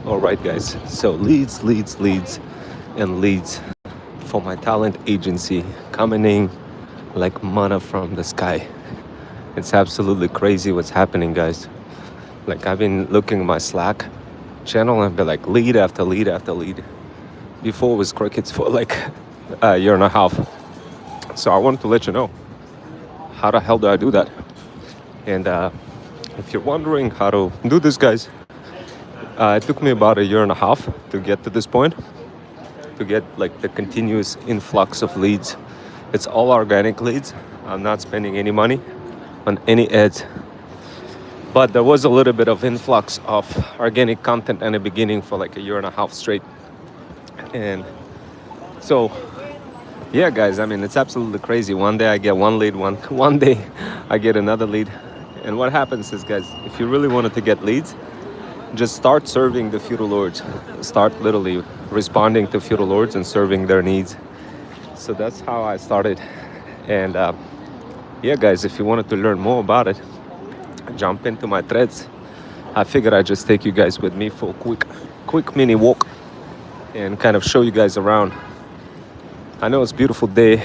All right, guys. So leads, and leads for my talent agency coming in like manna from the sky. It's absolutely crazy what's happening, guys. Like I've been looking at my Slack channel and be like lead after lead after lead. Before it was crickets for like a year and a half. So I wanted to let you know how the hell do I do that? And if you're wondering how to do this, guys, it took me about a year and a half to get to this point, to get like the continuous influx of leads. It's all organic leads. I'm not spending any money on any ads. But there was a little bit of influx of organic content in the beginning for like a year and a half straight. And so, yeah, guys, I mean, it's absolutely crazy. One day I get one lead, one day I get another lead. And what happens is, guys, if you really wanted to get leads, just start serving the feudal lords. Start literally responding to feudal lords and serving their needs. So that's how I started. And yeah, guys, if you wanted to learn more about it, jump into my threads. I figured I'd just take you guys with me for a quick mini walk and kind of show you guys around. I know it's a beautiful day.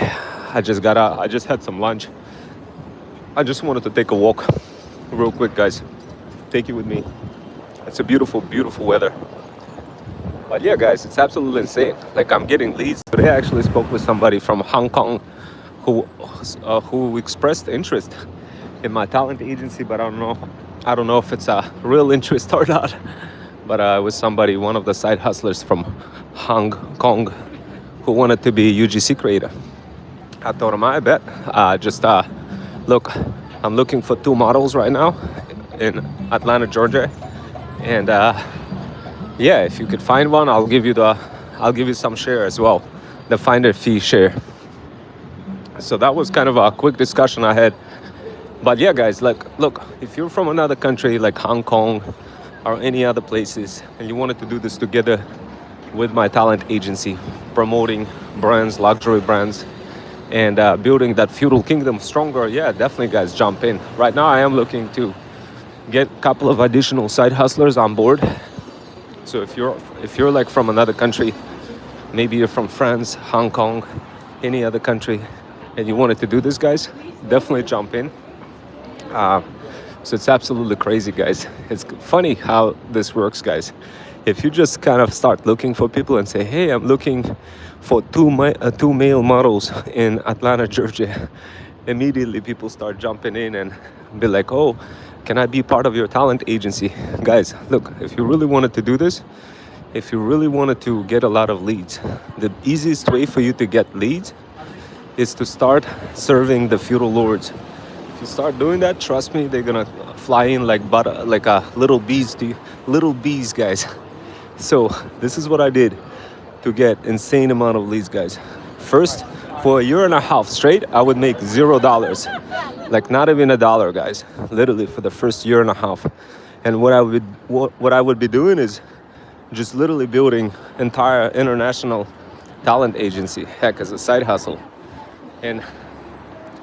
I just got out. I just had some lunch. I just wanted to take a walk real quick, guys. Take you with me. It's a beautiful, beautiful weather. But yeah, guys, it's absolutely insane. Like I'm getting leads. Today I actually spoke with somebody from Hong Kong who expressed interest in my talent agency, but I don't know if it's a real interest or not. But it was somebody, one of the side hustlers from Hong Kong, who wanted to be a UGC creator. I told him, I bet. Look, I'm looking for 2 models right now in Atlanta, Georgia, and yeah, if you could find one, I'll give you some share as well, the finder fee share. So that was kind of a quick discussion I had. But yeah, guys, like, look, if you're from another country like Hong Kong or any other places, and you wanted to do this together with my talent agency, promoting brands, luxury brands, and building that feudal kingdom stronger, yeah, definitely, guys, jump in. Right now, I am looking to get a couple of additional side hustlers on board. So if you're like from another country, maybe you're from France, Hong Kong, any other country, and you wanted to do this, guys, definitely jump in. So it's absolutely crazy, guys. It's funny how this works, guys. If you just kind of start looking for people and say, hey, I'm looking for two male models in Atlanta, Georgia, immediately people start jumping in and be like, oh, can I be part of your talent agency? Guys, look, if you really wanted to do this, if you really wanted to get a lot of leads, the easiest way for you to get leads is to start serving the feudal lords. If you start doing that, trust me, they're gonna fly in like butter, like little bees, guys. So this is what I did to get insane amount of leads, guys. First, for a year and a half straight, I would make $0, like not even $1, guys. Literally for the first year and a half. And what I would be doing is just literally building entire international talent agency, heck, as a side hustle. And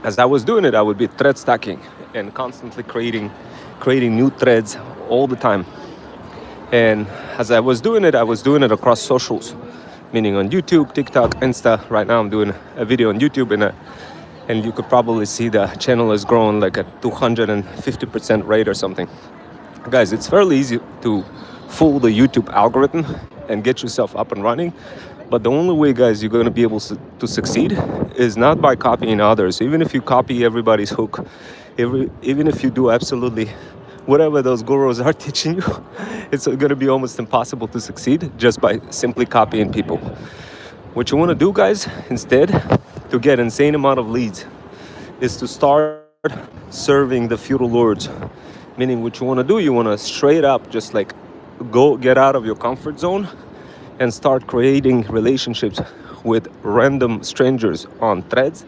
as I was doing it, I would be thread stacking and constantly creating new threads all the time. And as I was doing it across socials, meaning on YouTube, TikTok, Insta. Right now I'm doing a video on YouTube, and you could probably see the channel has grown like a 250% rate or something. Guys, it's fairly easy to fool the YouTube algorithm and get yourself up and running. But the only way, guys, you're going to be able to succeed is not by copying others. Even if you copy everybody's hook, even if you do absolutely whatever those gurus are teaching you, it's going to be almost impossible to succeed just by simply copying people. What you want to do, guys, instead, to get insane amount of leads, is to start serving the feudal lords. Meaning what you want to do, you want to straight up just like go get out of your comfort zone and start creating relationships with random strangers on threads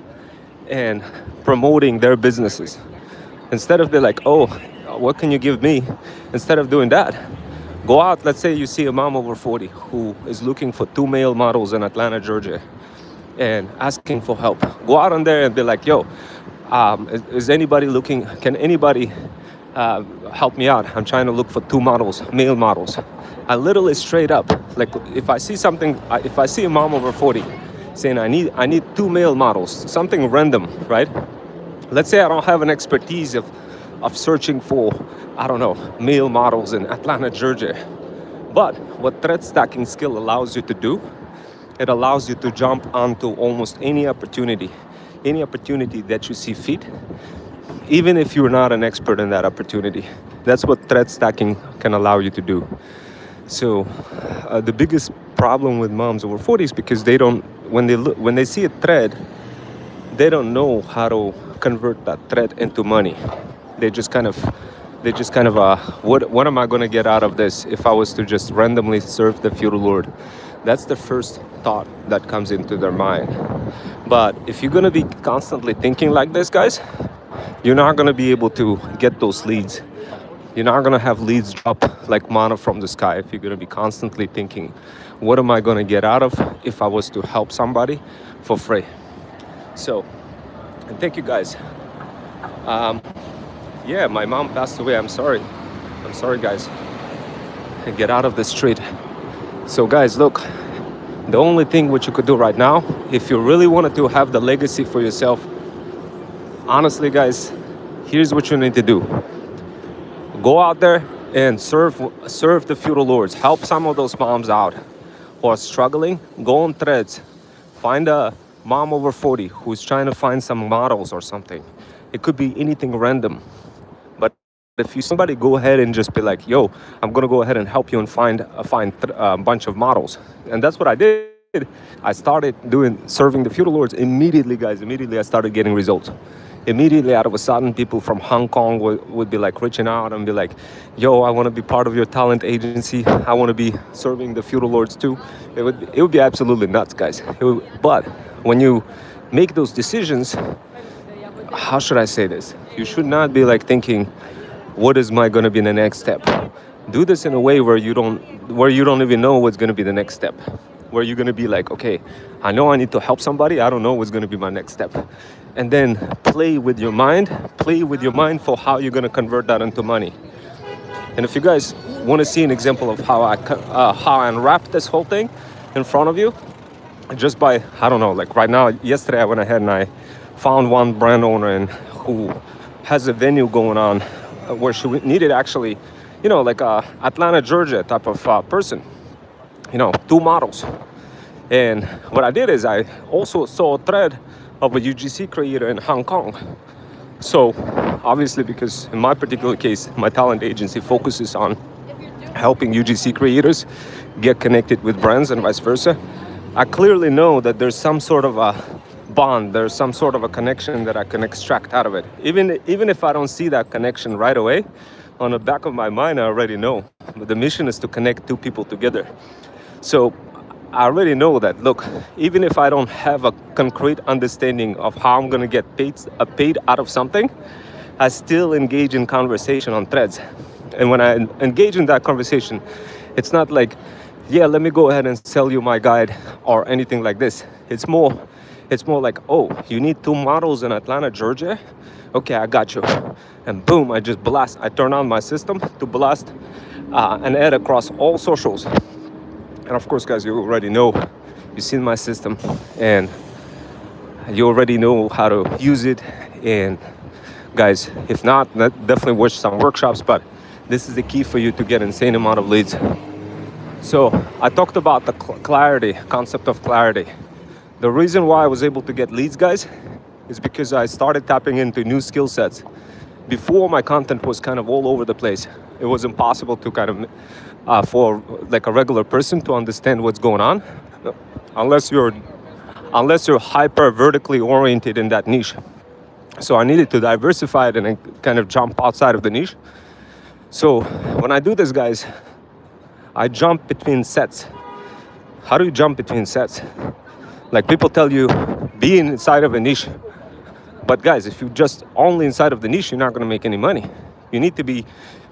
and promoting their businesses. Instead of they're like, oh, what can you give me? Instead of doing that, go out. Let's say you see a mom over 40 who is looking for 2 male models in Atlanta, Georgia, and asking for help. Go out on there and be like, yo, is anybody looking? Can anybody help me out. I'm trying to look for 2 models, male models. I literally straight up, like if I see something, if I see a mom over 40 saying I need 2 male models, something random, right? Let's say I don't have an expertise of searching for, I don't know, male models in Atlanta, Georgia. But what thread stacking skill allows you to do, it allows you to jump onto almost any opportunity that you see fit, even if you're not an expert in that opportunity. That's what thread stacking can allow you to do. So the biggest problem with moms over 40 is because they don't, when they see a thread, they don't know how to convert that thread into money. They just kind of what am I going to get out of this if I was to just randomly serve the feudal lord? That's the first thought that comes into their mind. But if you're going to be constantly thinking like this, guys, you're not going to be able to get those leads. You're not going to have leads drop like manna from the sky if you're going to be constantly thinking, what am I going to get out of if I was to help somebody for free? So, and thank you guys. Yeah, my mom passed away. I'm sorry guys. And get out of the street. So guys, look, the only thing what you could do right now, if you really wanted to have the legacy for yourself, honestly guys, here's what you need to do. Go out there and serve the feudal lords. Help some of those moms out who are struggling. Go on threads. Find a mom over 40 who's trying to find some models or something. It could be anything random. But if you somebody go ahead and just be like, yo, I'm gonna go ahead and help you and find a bunch of models. And that's what I did. I started serving the feudal lords immediately, guys. Immediately I started getting results. Immediately out of a sudden, people from Hong Kong would be like reaching out and be like, yo, I want to be part of your talent agency. I want to be serving the feudal lords too. It would be absolutely nuts, guys. But when you make those decisions, how should I say this? You should not be like thinking, what is going to be the next step? Do this in a way where you don't even know what's going to be the next step. Where you're going to be like, okay, I know I need to help somebody. I don't know what's going to be my next step. And then play with your mind for how you're going to convert that into money. And if you guys want to see an example of how I unwrap this whole thing in front of you, just by, I don't know, like right now, yesterday I went ahead and I found one brand owner who has a venue going on where she needed actually, like a Atlanta, Georgia type of person, 2 models. And what I did is I also saw a thread of a UGC creator in Hong Kong. So obviously, because in my particular case, my talent agency focuses on helping UGC creators get connected with brands and vice versa, I clearly know that there's some sort of a bond, there's some sort of a connection that I can extract out of it. Even if I don't see that connection right away, on the back of my mind, I already know. But the mission is to connect 2 people together. So I already know that, look, even if I don't have a concrete understanding of how I'm going to get paid out of something, I still engage in conversation on threads. And when I engage in that conversation, it's not like, yeah, let me go ahead and sell you my guide or anything like this. It's more like, oh, you need 2 models in Atlanta, Georgia? Okay, I got you. And boom, I turn on my system to blast an ad across all socials. And of course, guys, you already know, you've seen my system and you already know how to use it. And guys, if not, definitely watch some workshops, but this is the key for you to get insane amount of leads. So I talked about the concept of clarity. The reason why I was able to get leads, guys, is because I started tapping into new skill sets. Before, my content was kind of all over the place. It was impossible to kind of for like a regular person to understand what's going on, unless you're hyper vertically oriented in that niche. So I needed to diversify it and kind of jump outside of the niche. So when I do this, guys, I jump between sets. How do you jump between sets? Like people tell you, be inside of a niche. But guys, if you're just only inside of the niche, you're not going to make any money. You need to be,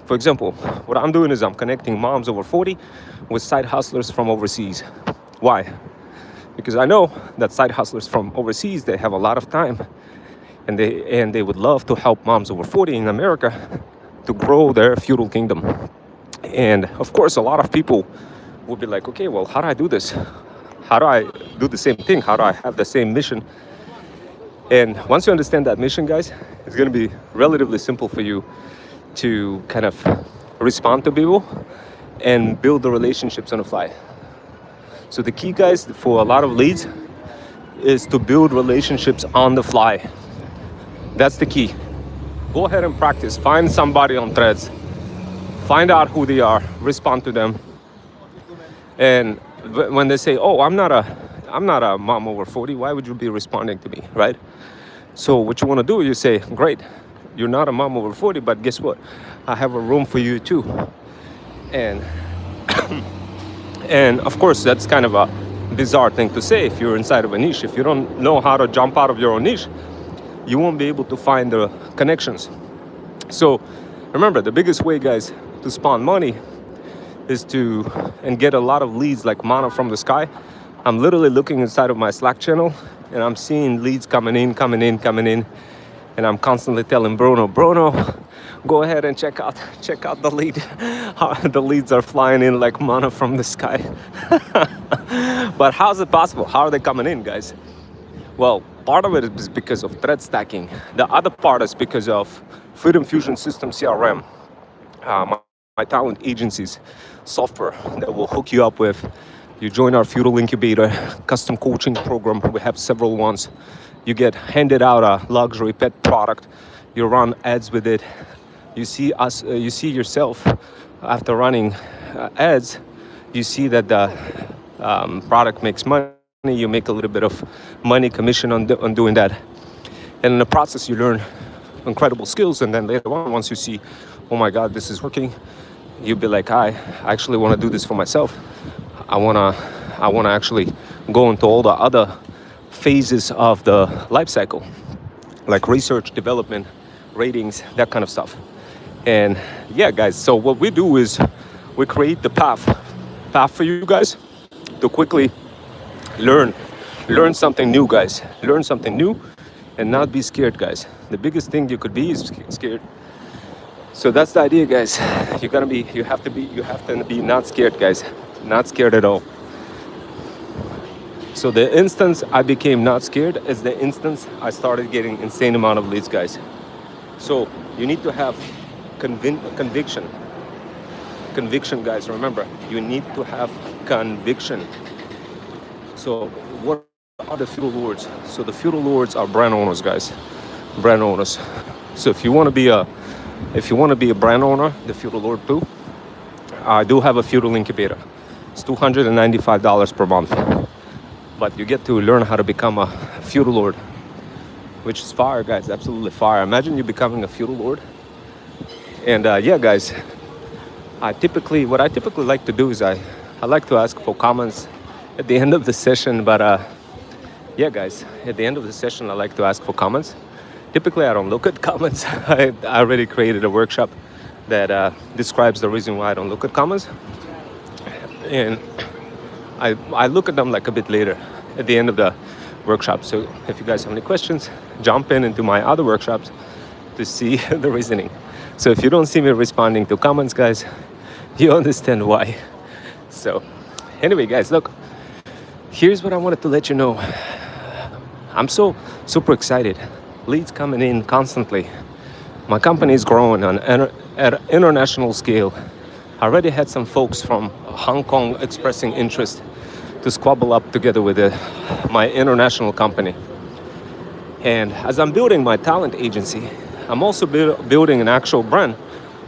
for example, what I'm doing is I'm connecting moms over 40 with side hustlers from overseas. Why? Because I know that side hustlers from overseas, they have a lot of time and they would love to help moms over 40 in America to grow their feudal kingdom. And of course, a lot of people will be like, okay, well, how do I do this? How do I do the same thing? How do I have the same mission? And once you understand that mission, guys, it's going to be relatively simple for you to kind of respond to people and build the relationships on the fly. So the key, guys, for a lot of leads is to build relationships on the fly. That's the key. Go ahead and practice. Find somebody on Threads. Find out who they are. Respond to them. And when they say, "Oh, I'm not a mom over 40. Why would you be responding to me?" Right? So what you want to do, you say, "Great, you're not a mom over 40, but guess what? I have a room for you too." And and of course, that's kind of a bizarre thing to say if you're inside of a niche. If you don't know how to jump out of your own niche, you won't be able to find the connections. So remember, the biggest way, guys, to spawn money is to and get a lot of leads like manna from the sky. I'm literally looking inside of my Slack channel and I'm seeing leads coming in, and I'm constantly telling Bruno, go ahead and check out the lead. The leads are flying in like manna from the sky. But how's it possible? How are they coming in, guys? Well, part of it is because of thread stacking. The other part is because of Freedom Fusion System CRM, my talent agency's software that will hook you up with. You join our Feudal Incubator custom coaching program. We have several ones. You get handed out a luxury pet product. You run ads with it. You see yourself after running ads. You see that the product makes money. You make a little bit of money commission on doing that. And in the process, you learn incredible skills. And then later on, once you see, oh my God, this is working, you'll be like, I actually want to do this for myself. I wanna actually go into all the other phases of the life cycle, like research, development, ratings, that kind of stuff. And yeah, guys, so what we do is we create the path for you guys to quickly learn something new, guys. Learn something new and not be scared, guys. The biggest thing you could be is scared. So that's the idea, guys. You have to be not scared, guys. Not scared at all. So the instance I became not scared is the instance I started getting insane amount of leads, guys. So you need to have conviction. Conviction, guys. Remember, you need to have conviction. So what are the feudal lords? So the feudal lords are brand owners, guys. Brand owners. So if you want to be a brand owner, the feudal lord too, I do have a feudal incubator. It's $295 per month. But you get to learn how to become a feudal lord, which is fire, guys. Absolutely fire. Imagine you becoming a feudal lord. And yeah, guys, what I typically like to do is I like to ask for comments at the end of the session. But yeah, guys, at the end of the session, I like to ask for comments. Typically, I don't look at comments. I already created a workshop that describes the reason why I don't look at comments. And I look at them like a bit later at the end of the workshop. So if you guys have any questions, jump into my other workshops to see the reasoning. So if you don't see me responding to comments, guys, you understand why. So anyway, guys, look, here's what I wanted to let you know. I'm so super excited. Leads coming in constantly. My company is growing at an international scale. I already had some folks from Hong Kong expressing interest to squabble up together with my international company. And as I'm building my talent agency, I'm also building an actual brand,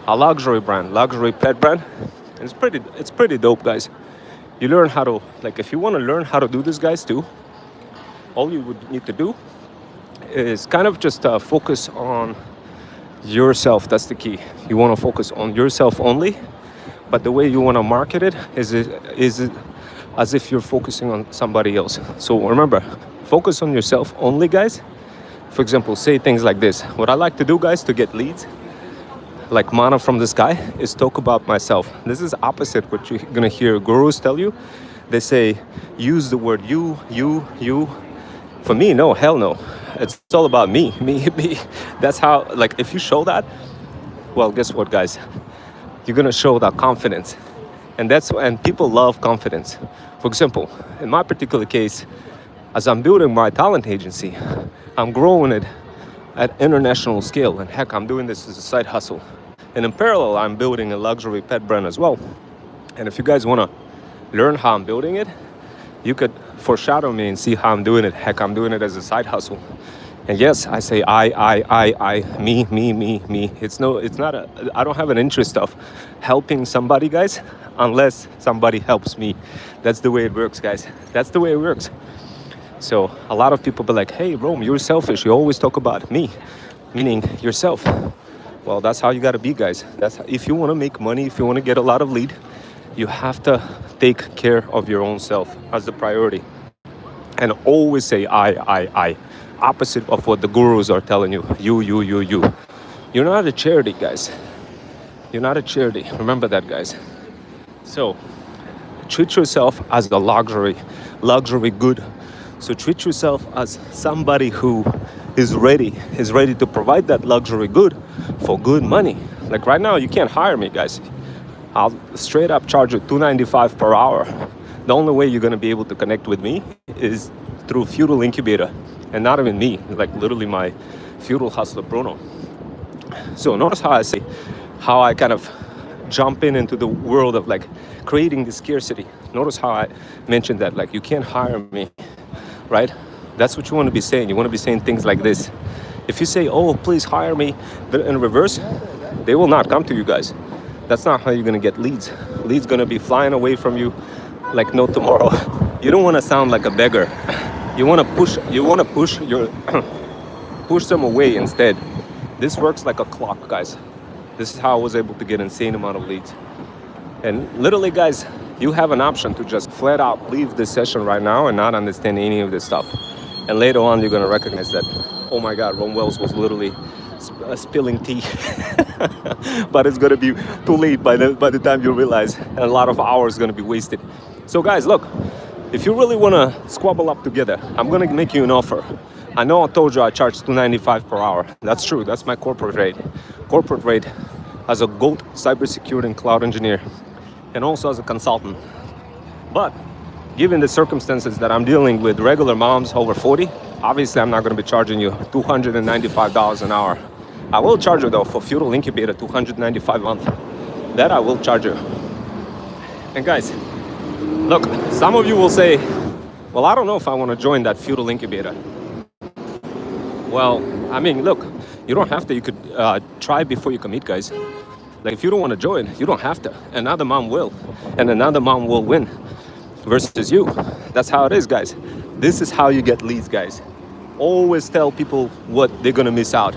a luxury pet brand. And it's pretty dope, guys. You learn how to, like, if you want to learn how to do this, guys, too, all you would need to do is kind of just focus on yourself. That's the key. You want to focus on yourself only. But the way you want to market it is as if you're focusing on somebody else. So remember, focus on yourself only, guys. For example, say things like this. What I like to do, guys, to get leads, like manna from the sky, is talk about myself. This is opposite what you're going to hear gurus tell you. They say, use the word you. For me, no, hell no. It's all about me. That's how, like, if you show that, well, guess what, guys? You're gonna show that confidence. And people love confidence. For example, in my particular case, as I'm building my talent agency, I'm growing it at international scale. And heck, I'm doing this as a side hustle. And in parallel, I'm building a luxury pet brand as well. And if you guys wanna learn how I'm building it, you could foreshadow me and see how I'm doing it. Heck, I'm doing it as a side hustle. And yes, I say I, me. It's not I don't have an interest of helping somebody, guys, unless somebody helps me. That's the way it works, guys. That's the way it works. So a lot of people be like, hey, Rome, you're selfish. You always talk about me, meaning yourself. Well, that's how you gotta be, guys. If you wanna make money, if you wanna get a lot of lead, you have to take care of your own self as the priority. And always say I. Opposite of what the gurus are telling you. You. You're not a charity, guys. You're not a charity. Remember that, guys. So treat yourself as a luxury good. So treat yourself as somebody who is ready to provide that luxury good for good money. Like right now, you can't hire me, guys. I'll straight up charge you $2.95 per hour. The only way you're gonna be able to connect with me is through Feudal Incubator. And not even me, like literally my feudal hustler, Bruno. So notice how I kind of jump into the world of like creating the scarcity. Notice how I mentioned that, like, you can't hire me, right? That's what you want to be saying. You want to be saying things like this. If you say, oh, please hire me, in reverse, they will not come to you, guys. That's not how you're going to get leads. Leads going to be flying away from you like no tomorrow. You don't want to sound like a beggar. You want to push them away instead. This works like a clock, guys. This is how I was able to get insane amount of leads. And literally, guys, you have an option to just flat out leave this session right now and not understand any of this stuff. And later on, you're gonna recognize that, oh my God, Ron Wells was literally spilling tea. But it's gonna be too late by the time you realize, and a lot of hours gonna be wasted. So guys, look, if you really wanna squabble up together, I'm gonna make you an offer. I know I told you I charge $2.95 per hour. That's true, that's my corporate rate. Corporate rate as a GOAT cybersecurity and cloud engineer, and also as a consultant. But given the circumstances that I'm dealing with regular moms over 40, obviously I'm not gonna be charging you $295 an hour. I will charge you though for Feudal Incubator $295 a month. That I will charge you. And guys, look, some of you will say, well, I don't know if I wanna join that Feudal Incubator. Well, I mean, look, you don't have to. You could try before you commit, guys. Like, if you don't want to join, you don't have to. Another mom will, and another mom will win versus you. That's how it is, guys. This is how you get leads, guys. Always tell people what they're gonna miss out.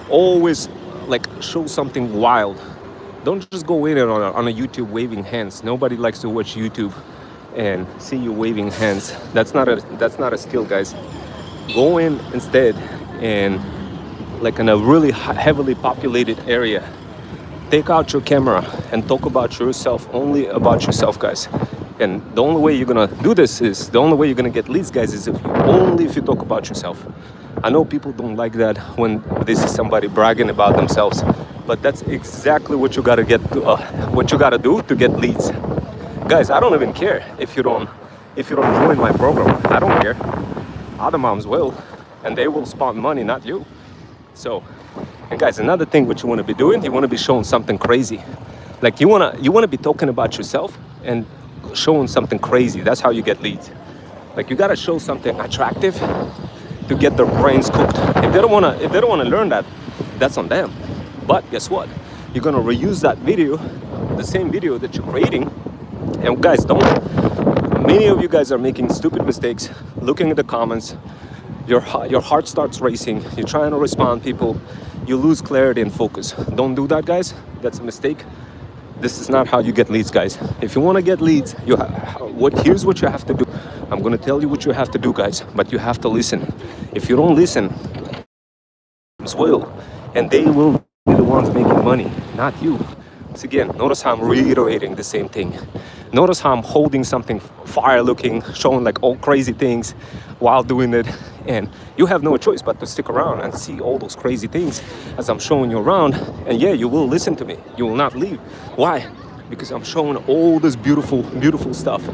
Always, like, show something wild. Don't just go in on a YouTube waving hands. Nobody likes to watch YouTube and see you waving hands. That's not a skill, guys. Go in instead and, like, in a really heavily populated area, take out your camera and talk about yourself, only about yourself, guys. And the only way you're gonna do this is, the only way you're gonna get leads, guys, is if you talk about yourself. I know people don't like that when they see somebody bragging about themselves, but that's exactly what you gotta do to get leads. Guys, I don't even care if you don't join my program. I don't care. Other moms will, and they will spawn money, not you. So, and guys, another thing what you want to be doing, you want to be showing something crazy. Like, you want to be talking about yourself and showing something crazy. That's how you get leads. Like, you got to show something attractive to get their brains cooked. If they don't want to learn that, that's on them. But guess what? You're going to reuse that video, the same video that you're creating. And guys, many of you guys are making stupid mistakes, looking at the comments, your heart starts racing, you're trying to respond to people, you lose clarity and focus. Don't do that, guys. That's a mistake. This is not how you get leads, guys. If you want to get leads, here's what you have to do. I'm going to tell you what you have to do, guys, but you have to listen. If you don't listen, will, and they will be the ones making money, not you. Once again, notice how I'm reiterating the same thing. Notice how I'm holding something fire looking, showing like all crazy things while doing it. And you have no choice but to stick around and see all those crazy things as I'm showing you around. And yeah, you will listen to me. You will not leave. Why? Because I'm showing all this beautiful, beautiful stuff.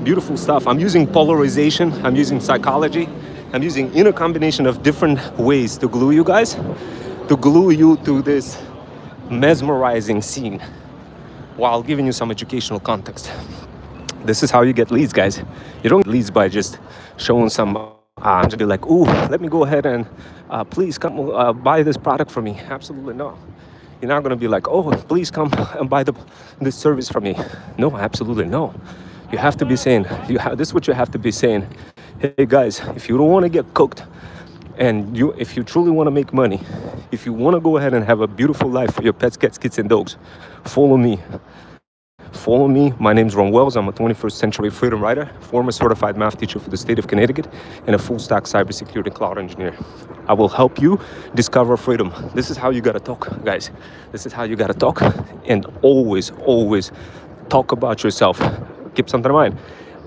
Beautiful stuff. I'm using polarization. I'm using psychology. I'm using inner combination of different ways to glue you guys, to glue you to this mesmerizing scene while giving you some educational context. This is how you get leads, guys. You don't get leads by just showing some, just be like, ooh, let me go ahead and please come buy this product from me. Absolutely not. You're not gonna be like, oh, please come and buy this service from me. No, absolutely no. You have to be saying, this is what you have to be saying. Hey guys, if you don't want to get cooked, and if you truly want to make money, if you want to go ahead and have a beautiful life for your pets, cats, kids, and dogs, follow me. Follow me. My name's Ron Wells. I'm a 21st century freedom writer, former certified math teacher for the state of Connecticut, and a full stack cybersecurity cloud engineer. I will help you discover freedom. This is how you gotta talk, guys. This is how you gotta talk, and always, always talk about yourself. Keep something in mind.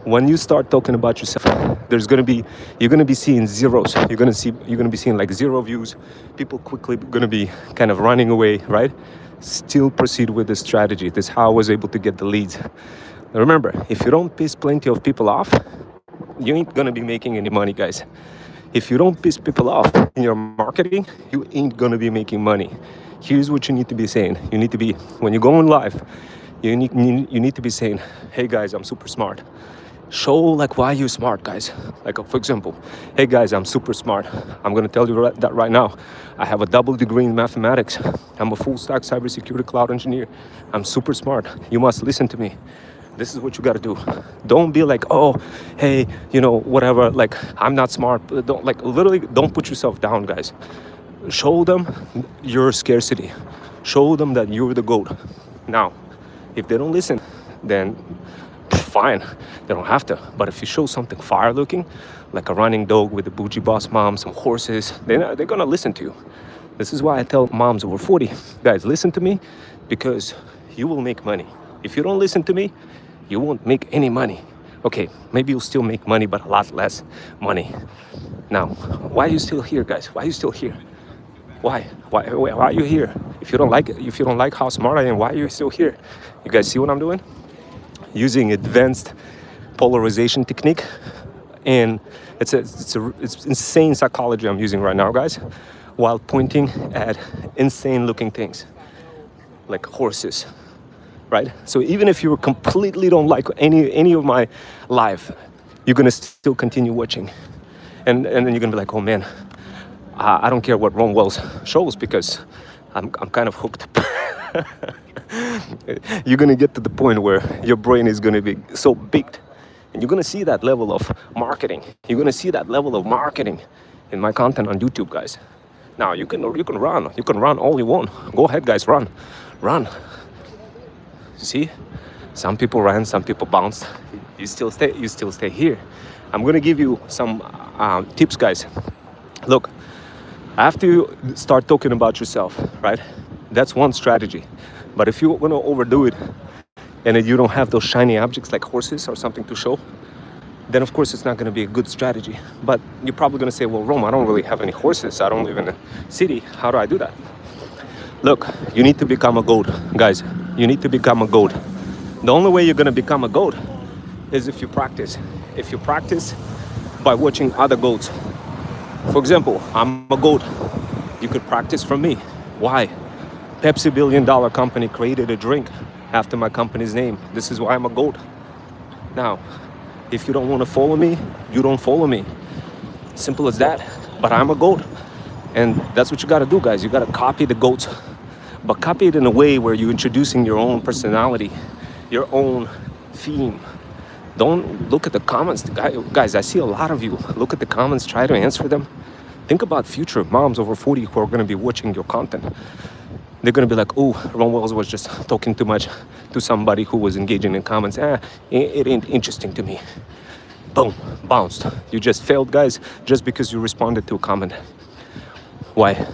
When you start talking about yourself, you're gonna be seeing zeros. You're gonna be seeing like 0 views. People quickly gonna be kind of running away, right? Still proceed with this strategy. This is how I was able to get the leads. Now remember, if you don't piss plenty of people off, you ain't gonna be making any money, guys. If you don't piss people off in your marketing, you ain't gonna be making money. Here's what you need to be saying. You need to be, when you go on live, you need to be saying, hey guys, I'm super smart. Show like why you're smart, guys. Like for example, hey guys, I'm super smart. I'm gonna tell you that right now. I have a double degree in mathematics. I'm a full stack cybersecurity cloud engineer. I'm super smart. You must listen to me. This is what you gotta do. Don't be like, oh, hey, whatever, like I'm not smart. Don't literally don't put yourself down, guys. Show them your scarcity. Show them that you're the GOAT. Now, if they don't listen, then fine, they don't have to. But if you show something fire looking, like a running dog with a bougie boss mom, some horses, they're gonna listen to you. This is why I tell moms over 40, guys, listen to me, because you will make money. If you don't listen to me, you won't make any money. Okay, maybe you'll still make money, but a lot less money. Now, why are you still here, guys? Why are you still here? Why are you here? If you don't like how smart I am, why are you still here? You guys see what I'm doing? Using advanced polarization technique, and it's insane psychology I'm using right now, guys, while pointing at insane looking things like horses, right? So even if you completely don't like any of my live, you're gonna still continue watching, and then you're gonna be like, oh man, I don't care what Ron Wells shows because I'm kind of hooked. You're gonna get to the point where your brain is gonna be so baked, and you're gonna see that level of marketing. You're gonna see that level of marketing in my content on YouTube, guys. Now you can run all you want. Go ahead, guys, run. See, some people ran, some people bounced. You still stay here. I'm gonna give you some tips, guys. Look, after you start talking about yourself, right? That's one strategy. But if you're gonna overdo it and you don't have those shiny objects like horses or something to show, then of course it's not gonna be a good strategy. But you're probably gonna say, well, Rome, I don't really have any horses. I don't live in a city. How do I do that? Look, you need to become a goat, guys. You need to become a goat. The only way you're gonna become a goat is if you practice. If you practice by watching other goats. For example, I'm a goat. You could practice from me. Why? Pepsi billion-dollar company created a drink after my company's name. This is why I'm a GOAT. Now, if you don't want to follow me, you don't follow me. Simple as that. But I'm a GOAT. And that's what you got to do, guys. You got to copy the GOATs. But copy it in a way where you're introducing your own personality, your own theme. Don't look at the comments. Guys, I see a lot of you. Look at the comments, try to answer them. Think about future moms over 40 who are going to be watching your content. They're going to be like, oh, Ron Wells was just talking too much to somebody who was engaging in comments. It ain't interesting to me. Boom, bounced. You just failed, guys, just because you responded to a comment. Why?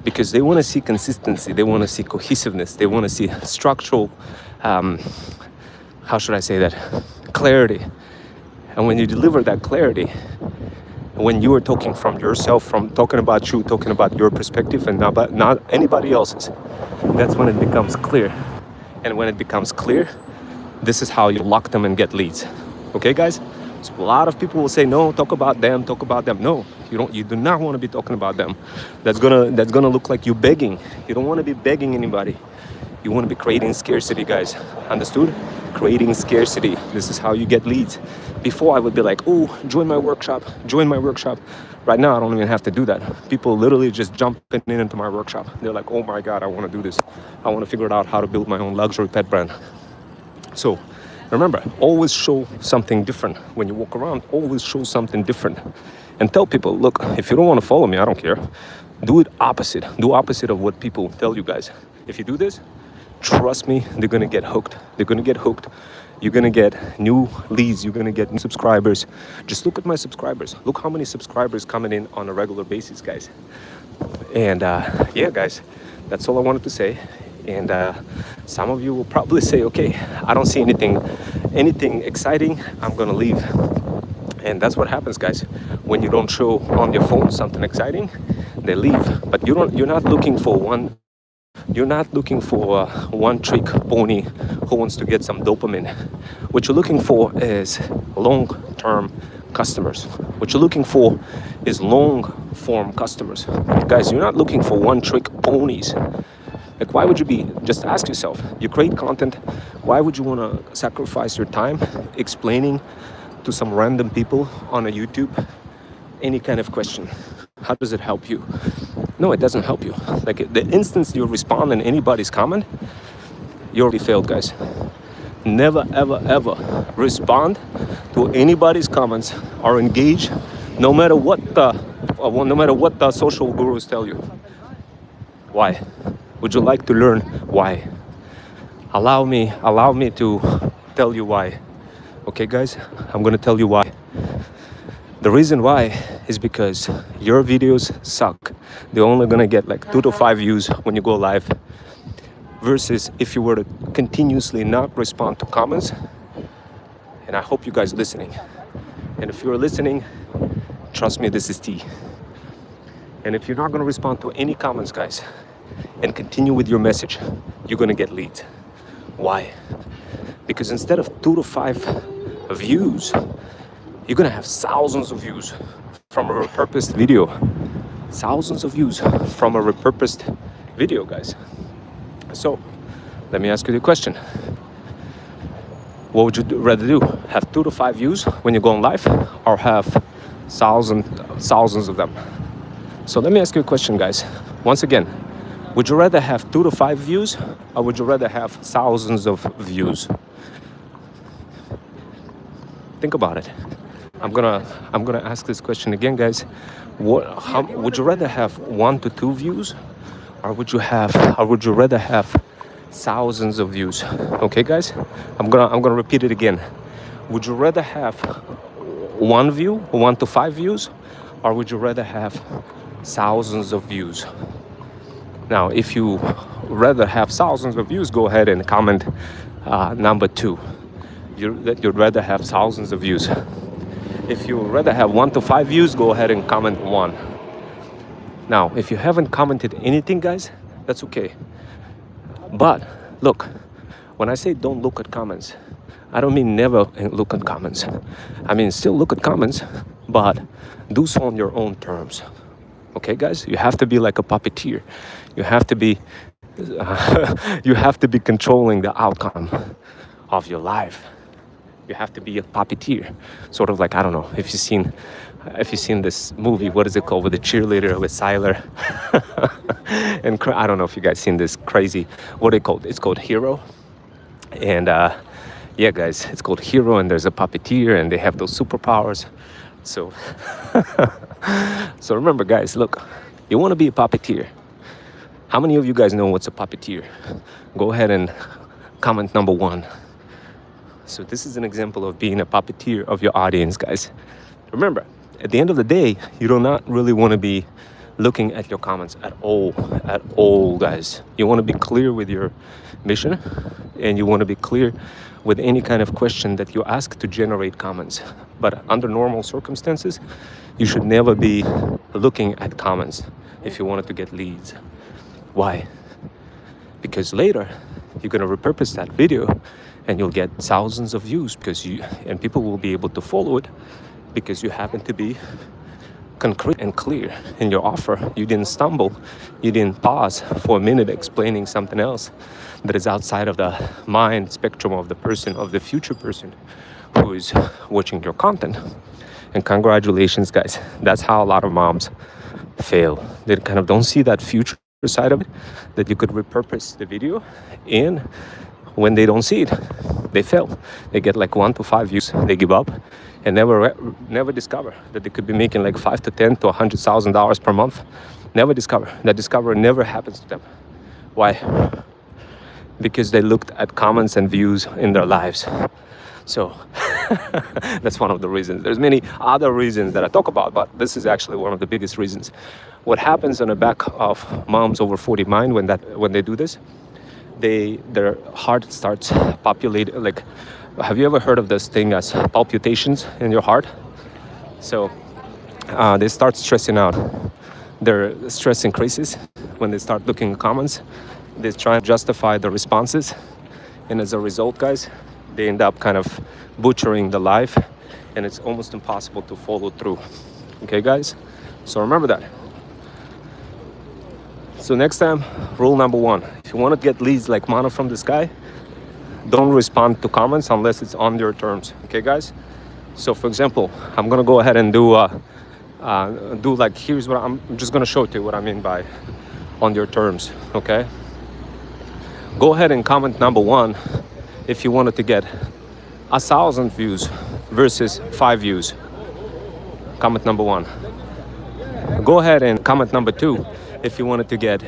Because they want to see consistency. They want to see cohesiveness. They want to see structural how should I say that, clarity. And when you deliver that clarity, when you are talking from yourself, from talking about you, talking about your perspective and not anybody else's, that's when it becomes clear. And when it becomes clear, this is how you lock them and get leads. Okay, guys? So a lot of people will say, no, talk about them. No, you do not want to be talking about them. That's gonna look like you begging. You don't want to be begging anybody. You want to be creating scarcity, guys. Understood? Creating scarcity. This is how you get leads. Before I would be like, oh, join my workshop. Right now, I don't even have to do that. People literally just jumping into my workshop. They're like, oh my God, I want to do this. I want to figure out how to build my own luxury pet brand. So remember, always show something different. When you walk around, always show something different. And tell people, look, if you don't want to follow me, I don't care. Do it opposite. Do opposite of what people tell you guys. If you do this, trust me, they're going to get hooked. You're going to get new leads. You're going to get new subscribers. Just look at my subscribers. Look how many subscribers coming in on a regular basis, guys. And yeah, guys, that's all I wanted to say. And some of you will probably say, okay, I don't see anything exciting. I'm going to leave. And that's what happens, guys. When you don't show on your phone something exciting, they leave. But you're not looking for one. You're not looking for one trick pony who wants to get some dopamine. What you're looking for is long-term customers. What you're looking for is long-form customers. Guys, you're not looking for one trick ponies. Like, why would you be? Just ask yourself. You create content. Why would you want to sacrifice your time explaining to some random people on a YouTube any kind of question? How does it help you? No, it doesn't help you. Like, the instant you respond in anybody's comment, you already failed, guys. Never, ever, ever respond to anybody's comments or engage, no matter what the social gurus tell you. Why? Would you like to learn why? Allow me to tell you why. Okay, guys, I'm gonna tell you why. The reason why is because your videos suck. They're only gonna get like 2 to 5 views when you go live, versus if you were to continuously not respond to comments. And I hope you guys are listening. And if you're listening, trust me, this is tea. And if you're not gonna respond to any comments, guys, and continue with your message, you're gonna get leads. Why? Because instead of 2 to 5 views, you're gonna have thousands of views from a repurposed video. Thousands of views from a repurposed video, guys. So let me ask you the question. What would you rather do? Have 2 to 5 views when you go on live, or have thousands of them? So let me ask you a question, guys. Once again, would you rather have 2 to 5 views, or would you rather have thousands of views? Think about it. I'm gonna ask this question again, guys. Would you rather have 1 to 2 views, or would you rather have thousands of views? Okay, guys. I'm gonna repeat it again. Would you rather have 1 view, 1 to 5 views, or would you rather have thousands of views? Now, if you rather have thousands of views, go ahead and comment number 2. You'd rather have thousands of views. If you rather have 1 to 5 views, go ahead and comment 1. Now, if you haven't commented anything, guys, that's okay. But look, when I say don't look at comments, I don't mean never look at comments. I mean still look at comments, but do so on your own terms. Okay, guys, you have to be like a puppeteer. You have to be controlling the outcome of your life. You have to be a puppeteer, sort of like, I don't know if you've seen this movie. What is it called, with the cheerleader with Siler? And I don't know if you guys seen this crazy. What are they called? It's called Hero. And yeah, guys, it's called Hero, and there's a puppeteer, and they have those superpowers. So, so remember, guys, look, you want to be a puppeteer. How many of you guys know what's a puppeteer? Go ahead and comment number 1. So this is an example of being a puppeteer of your audience, guys. Remember, at the end of the day, you do not really want to be looking at your comments at all, guys. You want to be clear with your mission, and you want to be clear with any kind of question that you ask to generate comments. But under normal circumstances, you should never be looking at comments if you wanted to get leads. Why? Because later you're going to repurpose that video and you'll get thousands of views and people will be able to follow it because you happen to be concrete and clear in your offer. You didn't stumble. You didn't pause for a minute explaining something else that is outside of the mind spectrum of the person, of the future person who is watching your content. And congratulations, guys. That's how a lot of moms fail. They kind of don't see that future side of it, that you could repurpose the video, and when they don't see it, they fail. They get like 1 to 5 views, they give up, and never discover that they could be making like $5 to $10 to $100,000 per month. Never discover. That discovery never happens to them. Why? Because they looked at comments and views in their lives. So that's one of the reasons. There's many other reasons that I talk about, but this is actually one of the biggest reasons. What happens on the back of moms over 40 mind when they do this, their heart starts populating. Like, have you ever heard of this thing as palpitations in your heart? So they start stressing out. Their stress increases when they start looking at comments. They try to justify the responses, and as a result, guys, they end up kind of butchering the life, and it's almost impossible to follow through. Okay, guys? So remember that. So next time, rule number 1, if you want to get leads like manna from the sky, don't respond to comments unless it's on your terms. Okay, guys? So for example, I'm gonna go ahead and do like, here's what I'm just gonna show to you what I mean by on your terms. Okay? Go ahead and comment number 1 if you wanted to get 1,000 views versus 5 views. Comment number 1. Go ahead and comment number 2 if you wanted to get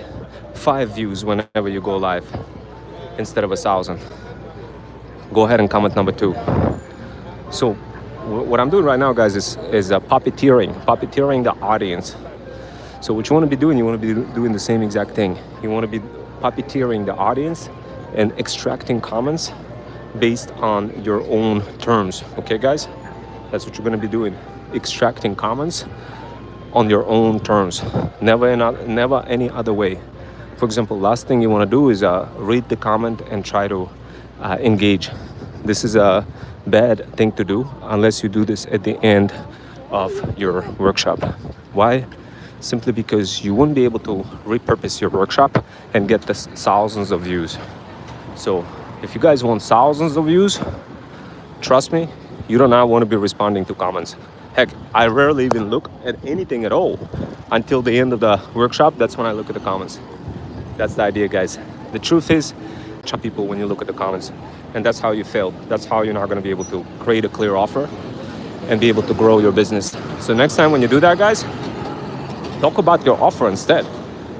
5 views whenever you go live instead of 1,000. Go ahead and comment number 2. So what I'm doing right now, guys, is puppeteering the audience. So what you want to be doing, you want to be doing the same exact thing. You want to be puppeteering the audience and extracting comments based on your own terms. Okay, guys? That's what you're going to be doing. Extracting comments on your own terms. Never any other way. For example, last thing you want to do is read the comment and try to engage. This is a bad thing to do unless you do this at the end of your workshop. Why? Simply because you wouldn't be able to repurpose your workshop and get the thousands of views. So if you guys want thousands of views, trust me, you do not want to be responding to comments. Heck, I rarely even look at anything at all until the end of the workshop. That's when I look at the comments. That's the idea, guys. The truth is, some people when you look at the comments, and that's how you fail. That's how you're not going to be able to create a clear offer and be able to grow your business. So next time when you do that, guys, talk about your offer instead.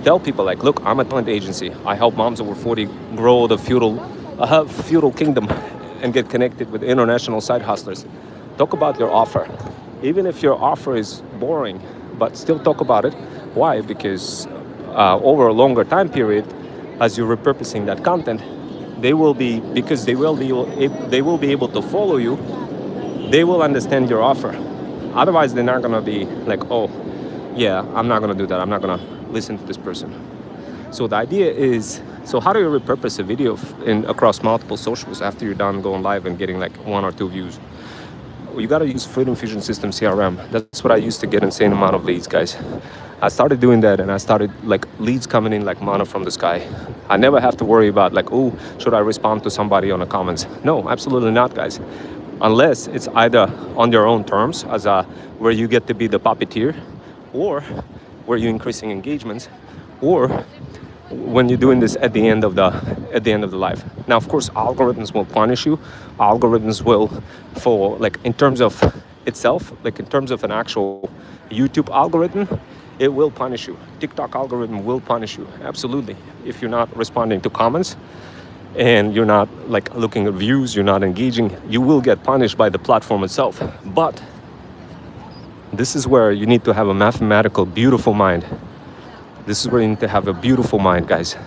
Tell people like, look, I'm a talent agency. I help moms over 40 grow the feudal kingdom and get connected with international side hustlers. Talk about your offer. Even if your offer is boring, but still talk about it. Why? Because over a longer time period, as you're repurposing that content, they will be able to follow you. They will understand your offer. Otherwise, they're not gonna be like, oh, yeah, I'm not gonna do that. I'm not gonna listen to this person. So the idea is, so how do you repurpose a video across multiple socials after you're done going live and getting like 1 or 2 views? Well, you gotta use Freedom Fusion System CRM. That's what I used to get insane amount of leads, guys. I started doing that and I started like leads coming in like manna from the sky. I never have to worry about like, oh, should I respond to somebody on the comments? No, absolutely not, guys. Unless it's either on your own terms as where you get to be the puppeteer, or where you're increasing engagements, or when you're doing this at the end of the life. Now, of course, algorithms will punish you. Algorithms will, for like in terms of itself, like in terms of an actual YouTube algorithm, it will punish you. TikTok algorithm will punish you, absolutely. If you're not responding to comments and you're not like looking at views, you're not engaging, you will get punished by the platform itself. But this is where you need to have a mathematical, beautiful mind. This is where you need to have a beautiful mind, guys.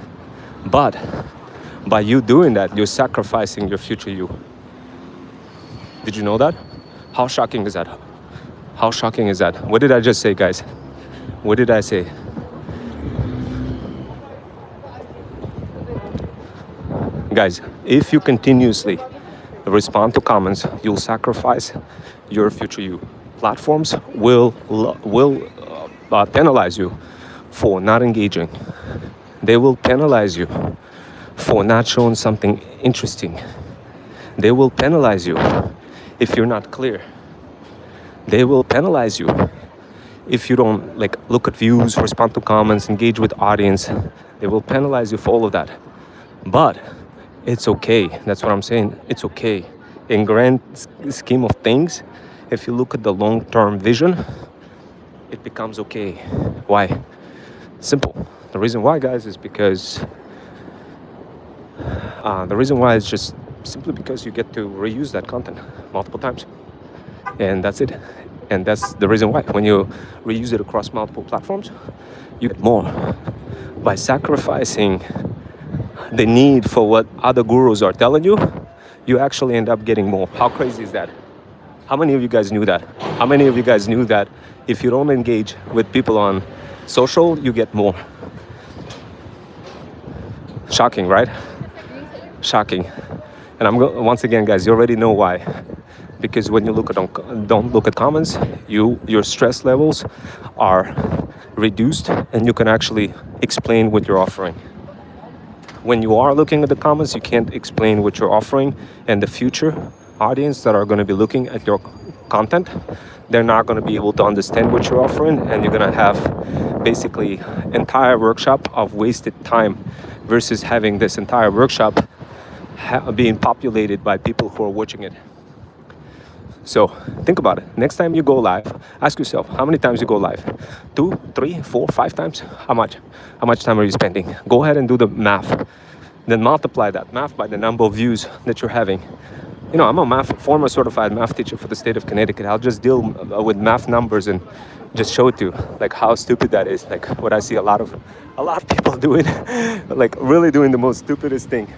But by you doing that, you're sacrificing your future you. Did you know that? How shocking is that? How shocking is that? What did I just say, guys? What did I say? Guys, if you continuously respond to comments, you'll sacrifice your future you. Platforms will penalize you for not engaging. They will penalize you for not showing something interesting. They will penalize you if you're not clear. They will penalize you if you don't like look at views, respond to comments, engage with audience. They will penalize you for all of that. But it's okay. That's what I'm saying. It's okay. In grand scheme of things, if you look at the long-term vision, it becomes okay. Why? Simple. The reason why, guys, is because the reason why is just simply because you get to reuse that content multiple times, and that's it. And that's the reason why when you reuse it across multiple platforms, you get more. By sacrificing the need for what other gurus are telling you, you actually end up getting more. How crazy is that? How many of you guys knew that? How many of you guys knew that if you don't engage with people on social, you get more? Shocking, right? Shocking. And once again, guys, you already know why. Because when you don't look at comments, your stress levels are reduced, and you can actually explain what you're offering. When you are looking at the comments, you can't explain what you're offering, and the future audience that are going to be looking at your content, they're not going to be able to understand what you're offering, and you're going to have basically entire workshop of wasted time versus having this entire workshop being populated by people who are watching it. So think about it. Next time you go live, ask yourself how many times you go live. 2, 3, 4, 5 times? How much? How much time are you spending? Go ahead and do the math. Then multiply that math by the number of views that you're having. You know, I'm a former certified math teacher for the state of Connecticut. I'll just deal with math numbers and just show it to you, like how stupid that is. Like what I see a lot of people doing, like really doing the most stupidest thing.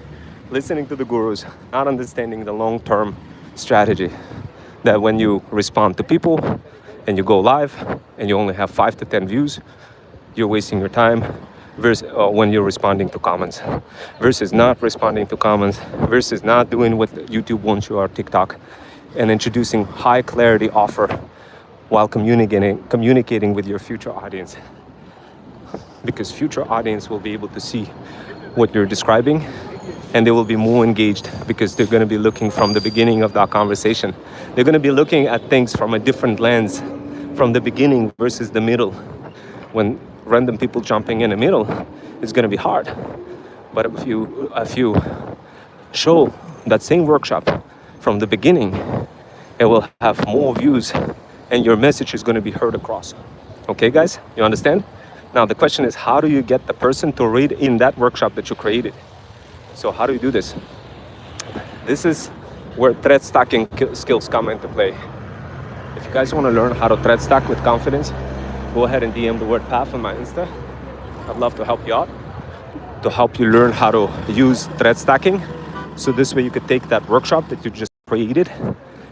Listening to the gurus, not understanding the long-term strategy. That when you respond to people and you go live and you only have 5 to 10 views, you're wasting your time versus when you're responding to comments, versus not responding to comments, versus not doing what YouTube wants you or TikTok, and introducing high clarity offer while communicating with your future audience. Because future audience will be able to see what you're describing, and they will be more engaged because they're going to be looking from the beginning of that conversation. They're going to be looking at things from a different lens, from the beginning versus the middle. When random people jumping in the middle, it's going to be hard. But if you show that same workshop from the beginning, it will have more views, and your message is going to be heard across. Okay, guys, you understand? Now the question is, how do you get the person to read in that workshop that you created? So how do you do this? This is where thread stacking skills come into play. If you guys want to learn how to thread stack with confidence, go ahead and DM the word path on my Insta. I'd love to help you out, to help you learn how to use thread stacking. So this way you could take that workshop that you just created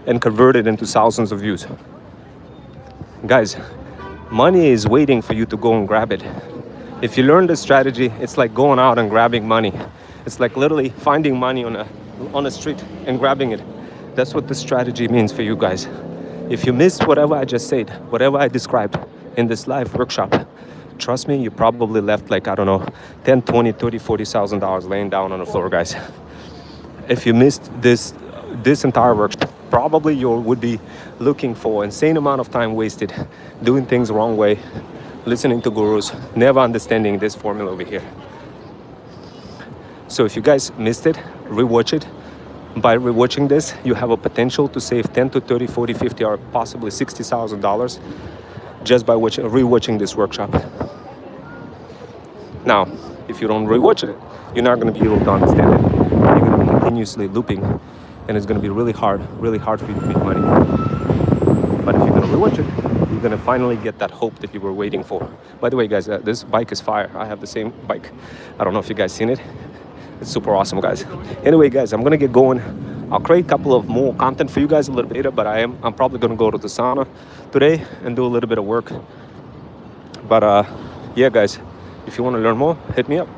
and convert it into thousands of views. Guys, money is waiting for you to go and grab it. If you learn this strategy, it's like going out and grabbing money. It's like literally finding money on a street and grabbing it. That's what this strategy means for you guys. If you missed whatever I just said, whatever I described in this live workshop, trust me, you probably left like, I don't know, $10, $20, $30, $40,000 laying down on the floor, guys. If you missed this entire workshop, probably you would be looking for insane amount of time wasted, doing things the wrong way, listening to gurus, never understanding this formula over here. So if you guys missed it, rewatch it. By rewatching this, you have a potential to save 10 to 30, 40, 50, or possibly $60,000 just by rewatching this workshop. Now, if you don't rewatch it, you're not going to be able to understand it. You're going to be continuously looping, and it's going to be really hard for you to make money. But if you're going to rewatch it, you're going to finally get that hope that you were waiting for. By the way, guys, this bike is fire. I have the same bike. I don't know if you guys seen it. It's super awesome, guys. Anyway, guys, I'm gonna get going. I'll create a couple of more content for you guys a little bit later, but I'm probably gonna go to the sauna today and do a little bit of work. But yeah, guys, if you want to learn more, hit me up.